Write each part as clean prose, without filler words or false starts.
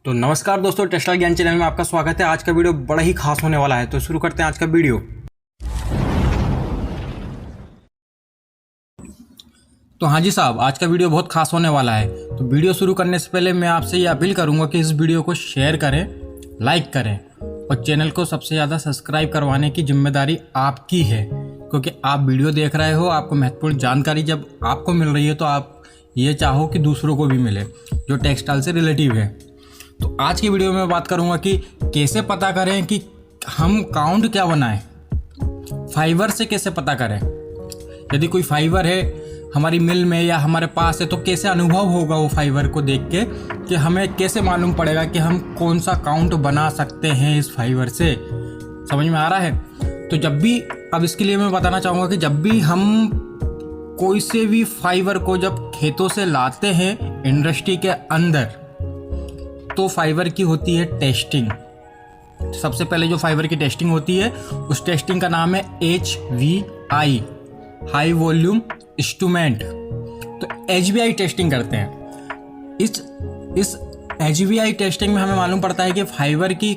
तो नमस्कार दोस्तों, टेक्सटाइल ज्ञान चैनल में आपका स्वागत है। आज का वीडियो बड़ा ही खास होने वाला है, तो शुरू करते हैं आज का वीडियो। तो हाँ जी साहब, आज का वीडियो बहुत खास होने वाला है। तो वीडियो शुरू करने से पहले मैं आपसे ये अपील करूंगा कि इस वीडियो को शेयर करें, लाइक करें और चैनल को सबसे ज़्यादा सब्सक्राइब करवाने की जिम्मेदारी आपकी है, क्योंकि आप वीडियो देख रहे हो। आपको महत्वपूर्ण जानकारी जब आपको मिल रही है तो आप ये चाहो कि दूसरों को भी मिले जो टेक्सटाइल से रिलेटिव है। तो आज की वीडियो में बात करूंगा कि कैसे पता करें कि हम काउंट क्या बनाएं, फाइबर से कैसे पता करें। यदि कोई फाइबर है हमारी मिल में या हमारे पास है तो कैसे अनुभव होगा वो फाइबर को देख के, कि हमें कैसे मालूम पड़ेगा कि हम कौन सा काउंट बना सकते हैं इस फाइबर से। समझ में आ रहा है? तो जब भी, अब इसके लिए मैं बताना चाहूँगा कि जब भी हम कोई से भी फाइबर को जब खेतों से लाते हैं इंडस्ट्री के अंदर, तो फाइबर की होती है टेस्टिंग। सबसे पहले जो फाइबर की टेस्टिंग होती है उस टेस्टिंग का नाम है HVI, हाई वॉल्यूम इंस्ट्रूमेंट। तो HVI टेस्टिंग करते हैं। इस HVI टेस्टिंग में हमें मालूम पड़ता है कि फाइबर की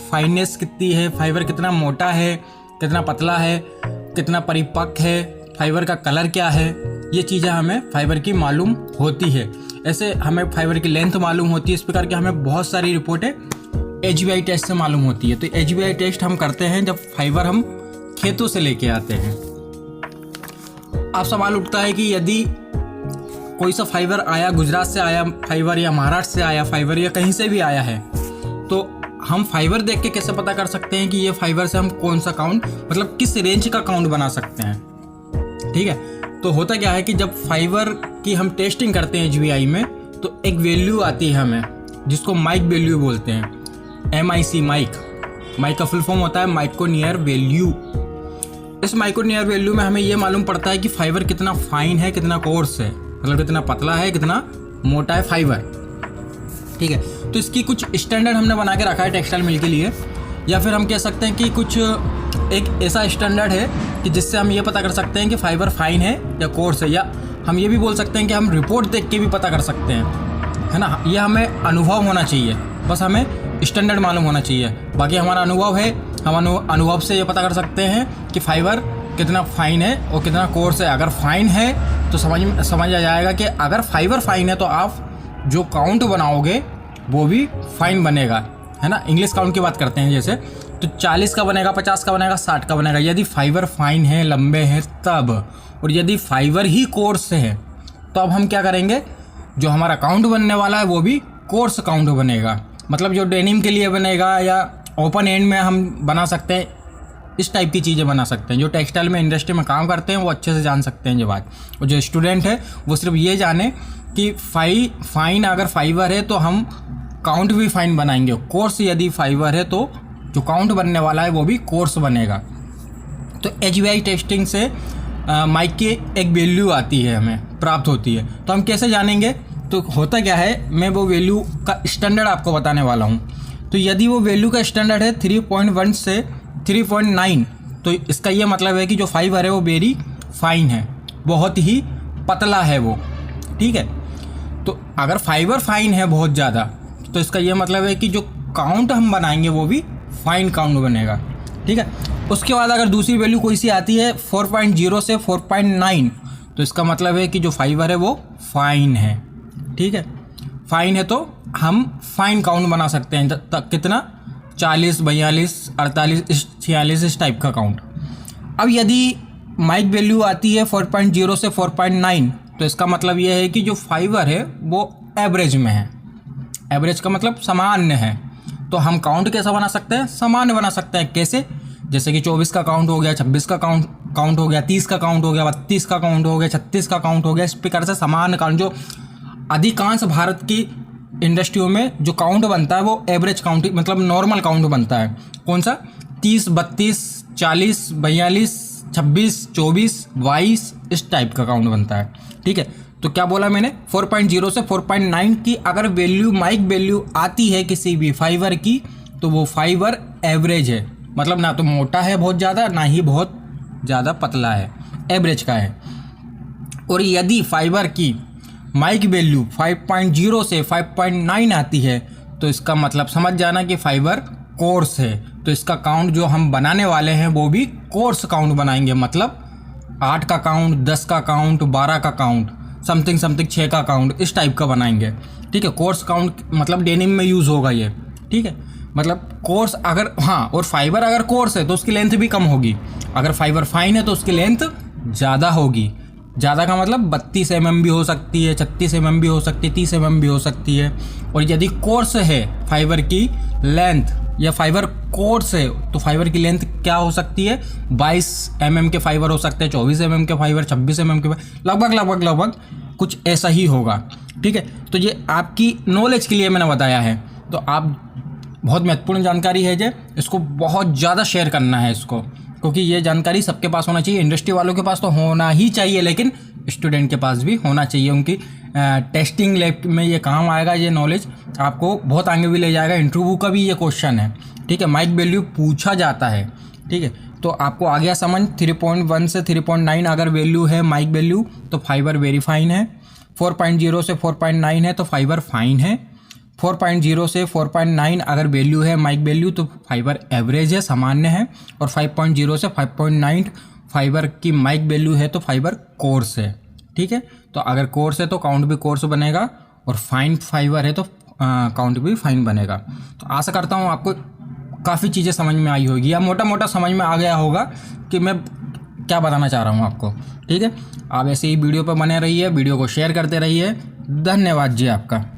फाइननेस कितनी है, फाइबर कितना मोटा है, कितना पतला है, कितना परिपक्व है, फाइबर का कलर क्या है। ये चीज़ें हमें फाइबर की मालूम होती है। ऐसे हमें फाइबर की लेंथ मालूम होती है। इस प्रकार की हमें बहुत सारी रिपोर्टें HVI टेस्ट से मालूम होती है। तो HVI टेस्ट हम करते हैं जब फाइबर हम खेतों से लेके आते हैं। अब सवाल उठता है कि यदि कोई सा फाइबर आया, गुजरात से आया फाइबर या महाराष्ट्र से आया फाइबर या कहीं से भी आया है, तो हम फाइबर देख के कैसे पता कर सकते हैं कि ये फाइबर से हम कौन सा काउंट, मतलब किस रेंज का काउंट बना सकते हैं। ठीक है, तो होता क्या है कि जब फाइबर की हम टेस्टिंग करते हैं HVI में, तो एक वैल्यू आती है हमें जिसको माइक वैल्यू बोलते हैं। MIC, माइक का फुल फॉर्म होता है माइक्रोनियर वैल्यू। इस माइक्रोनियर वैल्यू में हमें ये मालूम पड़ता है कि फाइबर कितना फाइन है, कितना कोर्स है, मतलब कितना पतला है, कितना मोटा है फाइबर। ठीक है, तो इसकी कुछ स्टैंडर्ड हमने बना के रखा है टेक्सटाइल मिल के लिए, या फिर हम कह सकते हैं कि कुछ एक ऐसा स्टैंडर्ड है कि जिससे हम ये पता कर सकते हैं कि फाइबर फाइन है या कोर्स है, या हम ये भी बोल सकते हैं कि हम रिपोर्ट देख के भी पता कर सकते हैं, है ना। ये हमें अनुभव होना चाहिए, बस हमें स्टैंडर्ड मालूम होना चाहिए। बाकी हमारा अनुभव है, हम अनुभव से ये पता कर सकते हैं कि फाइबर कितना फाइन है और कितना कोर्स है। अगर फाइन है तो समझ आ जाएगा कि अगर फाइबर फाइन है तो आप जो काउंट बनाओगे वो भी फाइन बनेगा, है ना। इंग्लिश काउंट की बात करते हैं जैसे, तो 40 का बनेगा, 50 का बनेगा, 60 का बनेगा यदि फाइबर फाइन है, लंबे हैं तब। और यदि फाइबर ही कोर्स है तो अब हम क्या करेंगे, जो हमारा काउंट बनने वाला है वो भी कोर्स काउंट बनेगा। मतलब जो डेनिम के लिए बनेगा या ओपन एंड में हम बना सकते हैं, इस टाइप की चीज़ें बना सकते हैं। जो टेक्सटाइल में इंडस्ट्री में काम करते हैं वो अच्छे से जान सकते हैं ये बात, और जो स्टूडेंट है वो सिर्फ ये जाने कि फाइन अगर फाइबर है तो हम काउंट भी फाइन बनाएंगे, कोर्स यदि फाइबर है तो जो काउंट बनने वाला है वो भी कोर्स बनेगा। तो HVI टेस्टिंग से माइक की एक वैल्यू आती है, हमें प्राप्त होती है। तो हम कैसे जानेंगे? तो होता क्या है, मैं वो वैल्यू का स्टैंडर्ड आपको बताने वाला हूँ। तो यदि वो वैल्यू का स्टैंडर्ड है 3.1 से 3.9, तो इसका ये मतलब है कि जो फाइबर है वो वेरी फाइन है, बहुत ही पतला है वो। ठीक है, तो अगर फाइबर फाइन है बहुत ज़्यादा, तो इसका ये मतलब है कि जो काउंट हम बनाएंगे वो भी फाइन काउंट बनेगा। ठीक है, उसके बाद अगर दूसरी वैल्यू कोई सी आती है 4.0 से 4.9, तो इसका मतलब है कि जो फाइबर है वो फाइन है। ठीक है, फाइन है तो हम फाइन काउंट बना सकते हैं। कितना? 40, 42, 48, 46, इस टाइप का काउंट। अब यदि माइक वैल्यू आती है 4.0 से 4.9, तो इसका मतलब ये है कि जो फाइबर है वो एवरेज में है। एवरेज का मतलब सामान्य है। तो हम काउंट कैसा बना सकते हैं? सामान्य बना सकते हैं। कैसे? जैसे कि 24 का काउंट हो गया, 26 का काउंट हो गया, 30 का काउंट हो गया, 32 का काउंट हो गया, 36 का काउंट हो गया। इस प्रकार से सामान्य काउंट, जो अधिकांश भारत की इंडस्ट्रियों में जो काउंट बनता है वो एवरेज काउंट, मतलब नॉर्मल काउंट बनता है। कौन सा? 30, 32, 40, 42, 26, 24, 22, इस टाइप का काउंट बनता है। ठीक है, तो क्या बोला मैंने? 4.0 से 4.9 की अगर वैल्यू, माइक वैल्यू आती है किसी भी फाइबर की, तो वो फाइबर एवरेज है। मतलब ना तो मोटा है बहुत ज़्यादा, ना ही बहुत ज़्यादा पतला है, एवरेज का है। और यदि फाइबर की माइक वैल्यू 5.0 से 5.9 आती है तो इसका मतलब समझ जाना कि फाइबर कोर्स है। तो इसका काउंट जो हम बनाने वाले हैं वो भी कोर्स काउंट बनाएंगे, मतलब 8 का काउंट, 10 का काउंट, 12 का काउंट, समथिंग 6 का काउंट, इस टाइप का बनाएंगे। ठीक है, कोर्स काउंट मतलब डेनिम में यूज़ होगा ये। ठीक है, मतलब कोर्स अगर, हाँ, और फाइबर अगर कोर्स है तो उसकी लेंथ भी कम होगी। अगर फाइबर फाइन है तो उसकी लेंथ ज़्यादा होगी। ज़्यादा का मतलब 32 mm भी हो सकती है, 36 mm भी हो सकती है, 30 mm भी हो सकती है। और यदि कोर्स है फाइबर की लेंथ, या फाइबर कोर्स है तो फाइबर की लेंथ क्या हो सकती है, 22 mm के फाइबर हो सकते हैं, 24 mm के फाइबर, 26 mm के लगभग कुछ ऐसा ही होगा। ठीक है, तो ये आपकी नॉलेज के लिए मैंने बताया है। तो आप, बहुत महत्वपूर्ण जानकारी है ये, इसको बहुत ज़्यादा शेयर करना है इसको, क्योंकि ये जानकारी सबके पास होना चाहिए। इंडस्ट्री वालों के पास तो होना ही चाहिए, लेकिन स्टूडेंट के पास भी होना चाहिए। उनकी टेस्टिंग लैब में ये काम आएगा, ये नॉलेज आपको बहुत आगे भी ले जाएगा। इंटरव्यू का भी ये क्वेश्चन है। ठीक है, माइक वैल्यू पूछा जाता है। ठीक है, तो आपको आ गया समझ। 3.1 से 3.9 अगर वैल्यू है माइक वैल्यू तो फाइबर वेरी फाइन है। 4.0 से 4.9 है तो फाइबर फाइन है। 4.0 से 4.9 अगर वैल्यू है माइक वैल्यू तो फाइबर एवरेज है, सामान्य है। और 5.0 से 5.9 फाइबर की माइक वैल्यू है तो फाइबर कोर्स है। ठीक है, तो अगर कोर्स है तो काउंट भी कोर्स बनेगा, और फाइन फाइबर है तो काउंट भी फाइन बनेगा। तो आशा करता हूँ आपको काफ़ी चीज़ें समझ में आई होगी, या मोटा मोटा समझ में आ गया होगा कि मैं क्या बताना चाह रहा हूँ आपको। ठीक है, आप ऐसे ही वीडियो पर बने रहिए, वीडियो को शेयर करते रहिए। धन्यवाद जी आपका।